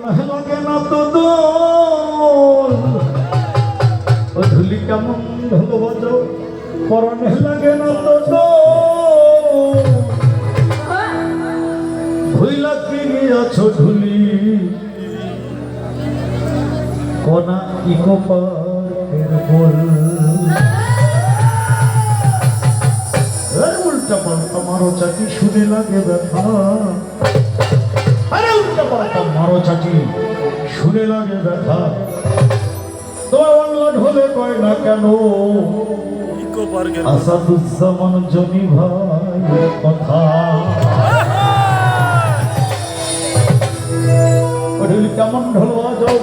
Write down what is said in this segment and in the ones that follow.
লাগে না তো দোল ও ধুলি কেমন ঢোল বাজাও পরনে লাগে না তো দোল ভুইলা কিনে আছো ঢুলি কোনা ইকো পার্কের বল উল্টা পাল্টা মারো চাকি শুনে লাগে ব্যথা উল্টা পাল্টা মারো চাকি শুনে লাগে ব্যথা তোমার বাংলা ঢোলে কয় না কেন আসাদুজ্জামান জনি ভাই কথা ঢোল কেমন ঢোল বাজাও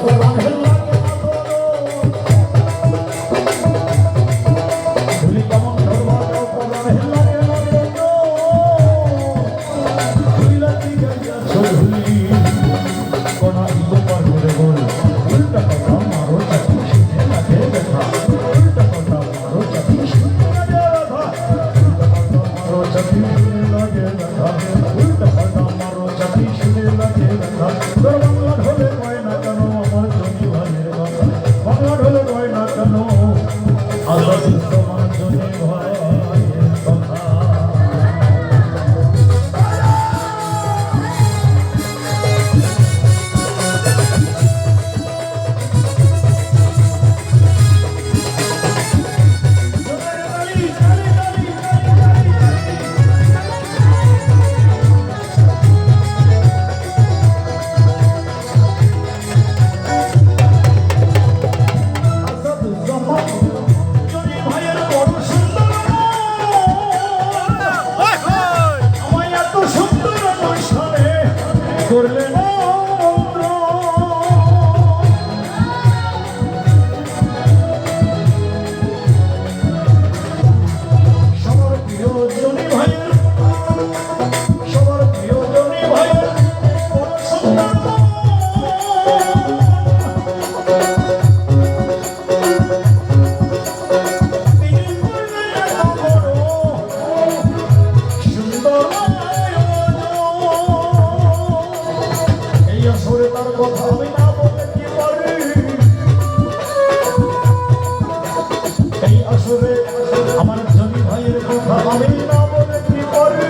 আমার জনি ভাইয়ের কথা আমি না বলে কি করি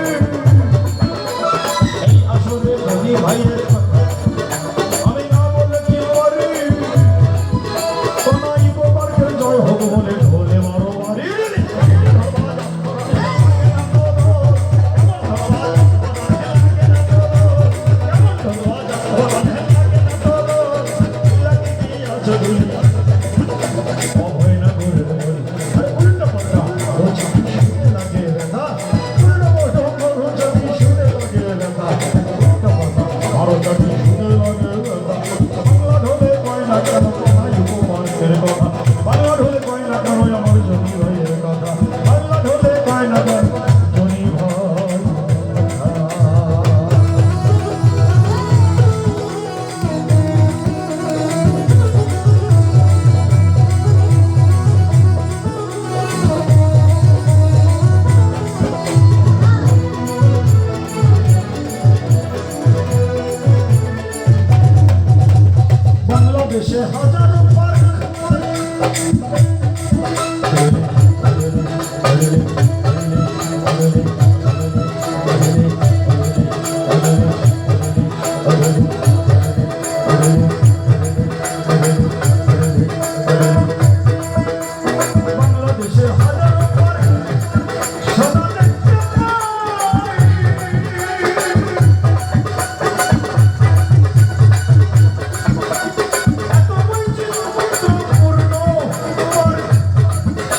এই আসলে জনি ভাইয়ের কথা আমি না বলে কি করি কোনাই গোপালকের জয় হোক বলে ঢোলে মারো বাড়ি বাংলাদেশে হাজারো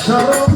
Shalom.